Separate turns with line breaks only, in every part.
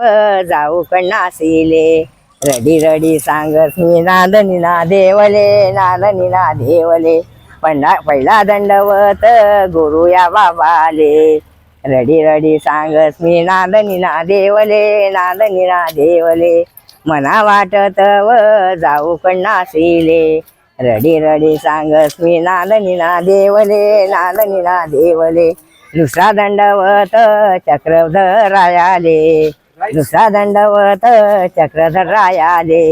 जाऊ कण्णासिले ready ready सांगत मी नांदनी ना देवले नांदनी ना देवले पहिला दंडवत गुरु या बाबाले रडी रडी सांगत मी नांदनी ना देवले नांदनी ना देवले मना वाटत व जाऊ कण्णासिले रडी रडी सांगत मी नांदनी ना देवले नांदनी ना देवले दुसरा दंडवत चक्रधरायाले दुसरा दंडवत चक्रधरायाले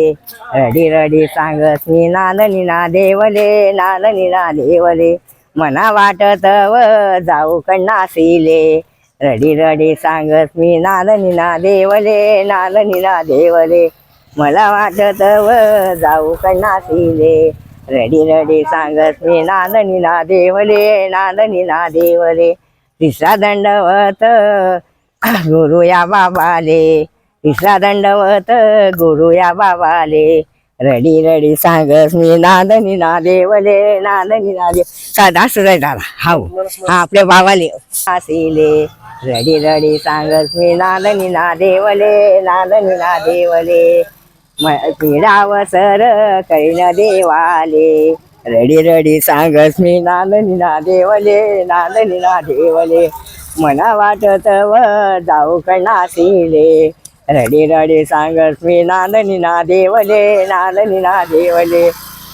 रडी रडी सांगत मी नांदनी ना देवले नांदनी ना देवले मना वाटत व जाऊ कण्णासिले रडी रडी सांगत मी नांदनी ना देवले नांदनी ना देवले मला वाटत व जाऊ कण्णासिले रडी रडी सांगत मी नांदनी ना देवले नांदनी ना देवले तिसरा दंडवत गुरु या बाबाले तिसरा दंडवत गुरु या बाबाले रडी रडी सांगत मी नांदनी ना देवले नांदनी ना देव साधा सुरायला हाऊ हा आपल्या बाबाले आसिले रडी रडी सांगत मी नांदनी ना देवले नांदनी ना देवले पिढावसर कैन देवाले रडी रडी सांगत मी नांदनी ना देवले नांदनी ना देवले मना वाटत व जाऊ कण्णासिले रडी रडी सांगत मी नांदनी ना देवले नांदनी ना देवले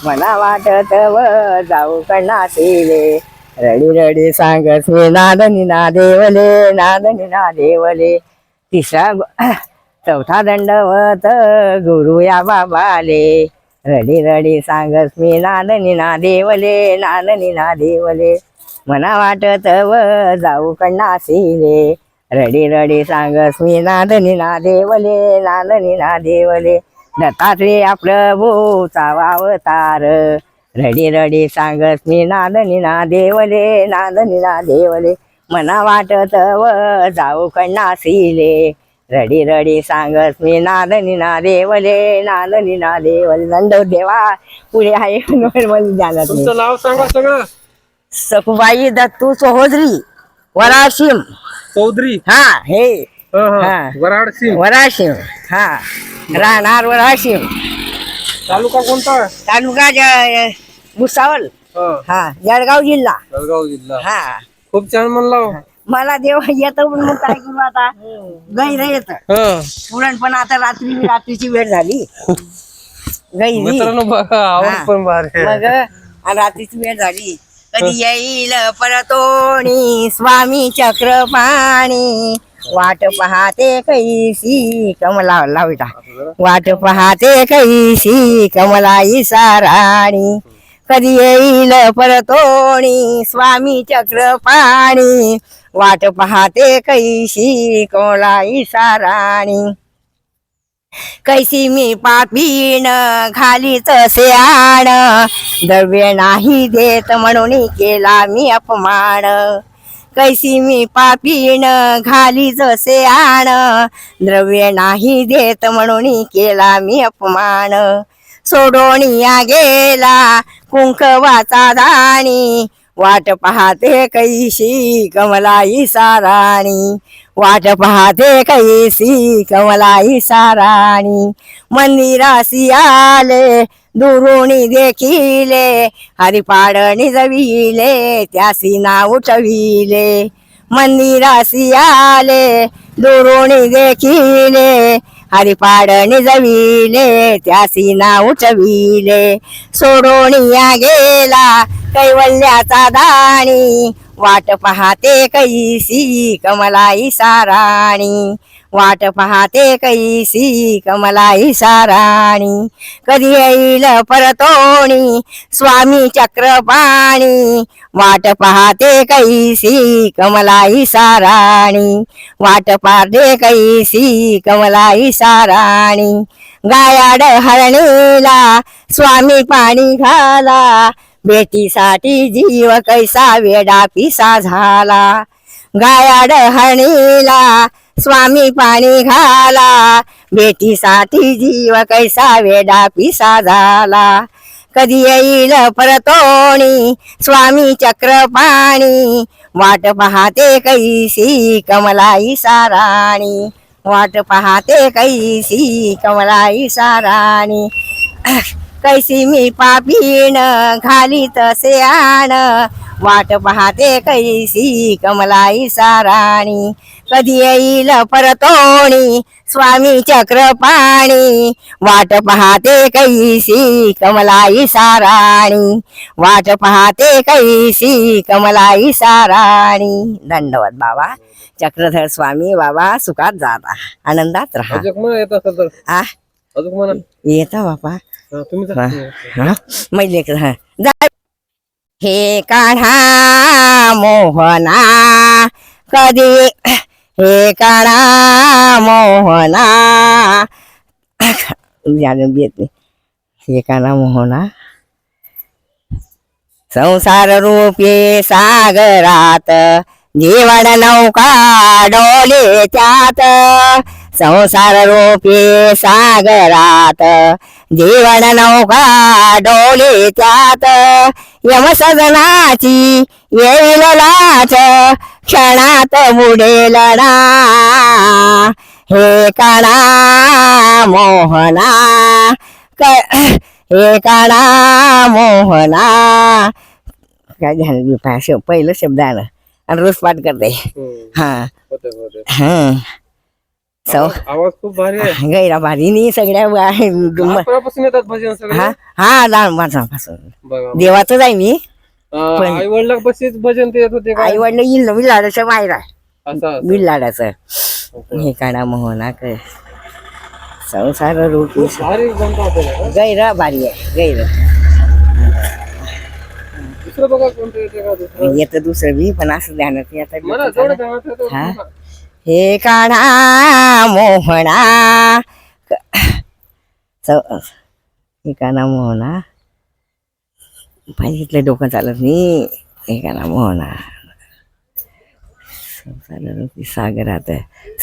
मना वाटत व जाऊ कण्णासिले रडी रडी सांगत मी नांदनी ना देवले नांदनी ना देवले तिसरा चौथा दंडवत गुरु या बाबाले रडी रडी सांगत मी नांदनी ना देवले नांदनी ना देवले मना वाटत व जाऊ कण्णासिले रडी रडी सांगत मी नांदनी ना देवले नांदनी ना देवले दत्तात्रेय प्रभूचा अवतार रडी रडी सांगत मी नांदनी ना देवले नांदनी ना देवले मना वाटत व जाऊ कण्णासिले रडी रडी सांगत मी नांदनी ना देवले नांदनी ना देवले नंद देवा पुढे आहे जाणार
तुमचं नाव सांगा सगळं.
सखुबाई दत्तू चौधरी वराशिम
चौधरी
हा हे
वराडसिंग.
वराशिम हा राहणार वराशिम
तालुका कोणता?
तालुका भुसावळ हा जळगाव जिल्हा
जळगाव जिल्हा.
हा
खूप छान म्हणला.
मला देव येत मग काय करू आता गैर येत पुरण पण आता रात्रीची वेळ झाली गैरी
मित्रांनो बघा आवाज पण भारी
मग रात्रीची वेळ झाली कधी येईल परतोणी स्वामी चक्रपाणी वाट पाहते कैसी कमला लाविता वाट पाहते कैसी कमलाई साराणी कधी येईल परतोणी स्वामी चक्रपाणी वाट पाहते कैसी कमलाई साराणी कैसी मी पापीन घालीच सेआण द्रव्य नाही देत म्हणून केला मी अपमान कैसी मी पापीन घालीच सेआण द्रव्य नाही देत म्हणून केला मी अपमान सोडोनिया गेला कुंकवाचा दाणी वाट पाहते कैसी कमलाई साराणी वाट पाहते कैसी कमलाई साराणी मंदिरासी आले दुरुणी देखिले हरिपाड निजविले त्यासी नाव उठविले मंदिरासी आले दुरुणी देखिले हरिपाड निजविले त्यासी नाव उठविले सोडोनिया गेला कैवल्याचा दाणी वाट पाहते कैसी कमलाई साराणी वाट पाहते कैसी कमलाई साराणी कधी येईल परतोणी स्वामी चक्रपाणी वाट पाहते कैसी कमलाई साराणी वाट पाहते कैसी कमलाई साराणी गायाड हरणीला स्वामी पाणी घाला बेटीसाठी जीव कैसा वेडा पिसा झाला गायाड हरणीला स्वामी पाणी घाला बेटीसाठी जीव कैसा वेडा पिसा झाला कधी येईल परतोणी स्वामी चक्रपाणी वाट पाहते कैसी कमलाई साराणी वाट पाहते कैसी कमलाई साराणी कैसी मी पापीण घाली तसे आण वाट पाहते कैसी कमलाई साराणी कधी येईल परतोणी स्वामी चक्रपाणी वाट पाहते कैसी कमलाई साराणी वाट पाहते कैसी कमलाई साराणी. दंडवत बाबा. चक्रधर स्वामी बाबा सुखात जाता आनंदात राहा.
अजून म्हणा येत असेल तर
आ
अजून म्हणा.
येता बापा.
हा, तुम्ही जा.
हा मैले जा. हे काढा मोहना कधी हे काढा मोहना जाणून येत नाही. हे काढा मोहना संसार रूपी सागरात जीवन नौका डोले त्यात संसार रूपी सागरात जीवन नौका डोले त्यात यम सजनाची येईल लाट क्षणात बुडेल ना हे काढा मोहना हे काढा मोहना. काय झालं पहिलं शब्द आलं आणि रोज पाठ करते. हा हा
आवाज खूप भारी आहे.
गैरा भारीनी सगळ्या
लहानपणापासून येतात भजन सगळे.
हा हा लहानपणापासून
बघा
देवाचंच आहे मी.
आई वडिला बसेच भजन ते येत होते का?
आई वडील येईल विल्लाडाचं माहेर आहे.
असं
विल्लाडाचं हे काढा मोहना काय संसार रूपी
भारी जमत होते.
गैरा भारी आहे. गैर
दुसरं बघा कोणतं येते का दुसरं?
येतं दुसरं बी पण असं ध्यानात
मला
येतं.
जेवढं ध्यानात येतं
हा.
तेवढं.
हे काढा मोहना हे काढा मोहना पाहिजे डोकं चालत नाही. हे काढा मोहना संसार रूपी सागरात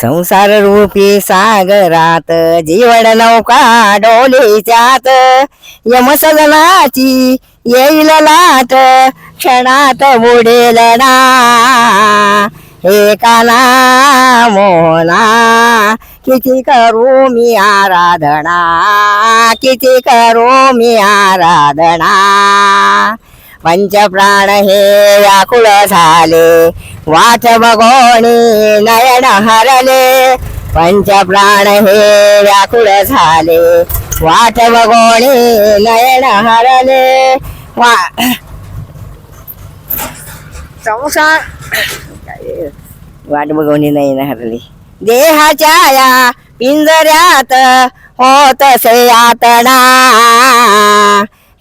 संसार रूपी सागरात जीवन नौका डोले त्यात यम सजनाची येईल लाट क्षणात बुडेल ना हे काना मोहना किती करू मी आराधना किती करू मी आराधना. पंचप्राण हे व्याकुळ झाले वाट बघोणी नयन हरले पंचप्राण हे व्याकुळ झाले वाट बघोणी नयन हरले संसार वाट बघवणी नाही ना हरली. देहाच्या या पिंजऱ्यात होत से यातना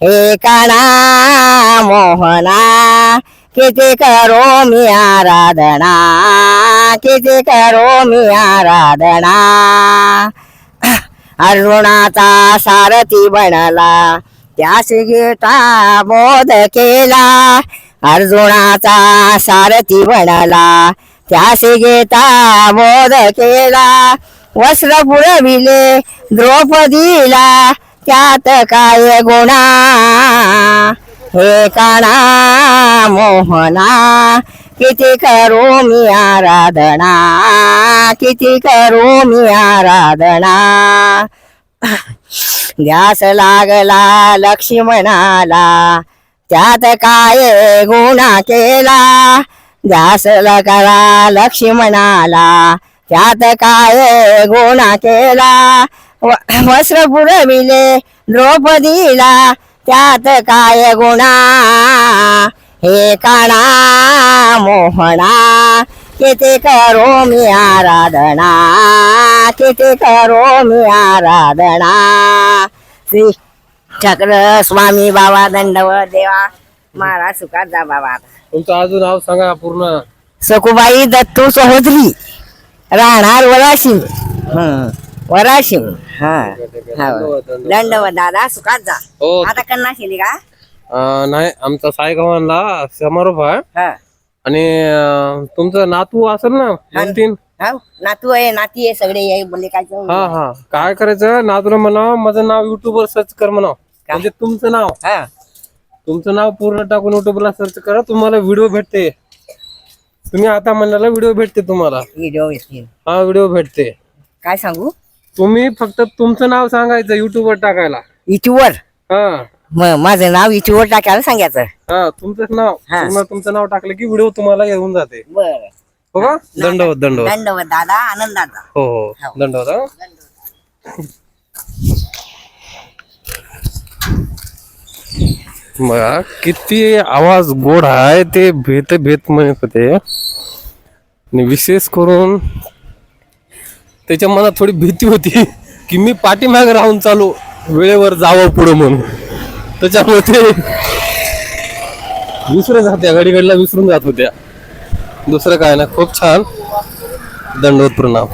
हे काना मोहना किती करो मी आराधना किती करो मी आराधना. अर्जुनाचा सारथी बनला त्यास गीता बोध केला अर्जुनाचा सारथी बनला त्यास गीता बोध केला. वस्त्र पुरविले द्रौपदीला त्यात काय गुणा हे काना मोहना किती करू मी आराधना किती करू मी आराधना. ध्यास लागला लक्ष्मणाला त्यात काय गुन्हा केला ध्यास लागला लक्ष्मणाला त्यात काय गुन्हा केला. वस्त्र पुरविले द्रौपदीला त्यात काय गुन्हा हे काना मोहना किती करू मी आराधना किती करू मी आराधना. श्री चक्र स्वामी बाबा दंडवत देवा महाराज सुखात जा बाबा.
तुमचं अजून नाव सांगा पूर्ण.
सकुबाई दत्तू सहोदरी राहणार वराशिम. वराशिम. हा दंडवत दादा सुखात जा.
हो.
आता कन्ना केली का?
नाही आमचा साईगावांना समारोप आहे
हा
आणि तुमचं नातू असेल ना 2-3.
हा नातू आहे नाती आहे सगळे आहे बोलले काय
हा हा काय करायचं नातूला म्हणावं माझं नाव युट्यूबवर सर्च कर म्हणावं म्हणजे तुमचं नाव
हा
तुमचं नाव पूर्ण टाकून युट्यूबला सर्च करा तुम्हाला व्हिडिओ भेटते. तुम्ही आता म्हणलेला व्हिडिओ भेटते तुम्हाला.
व्हिडिओ येतील.
हा व्हिडिओ भेटते
काय सांगू?
तुम्ही फक्त तुमचं नाव सांगायचं YouTube वर टाकायला.
इचूवर
हा
माझं नाव इचूवर टाकायला सांगायचं.
हा तुमचं नाव
हा.
पूर्ण तुमचं नाव टाकलं की व्हिडिओ तुम्हाला येऊन जाते.
बर
हो का? दंडवत दंडवत.
धन्यवाद दादा, आनंद दादा.
हो हो दंडवत. हा बघा किती आवाज गोड आहे ते भेट भेट म्हणत होते. आणि विशेष करून त्याच्या मनात थोडी भीती होती की मी पाठीमागे राहून चालू वेळेवर जावं पुढं म्हणून. त्याच्यामुळे ते विसरून जात्या घडीला विसरून जात होत्या. दुसरं काय ना. खूप छान. दंडवत प्रणाम.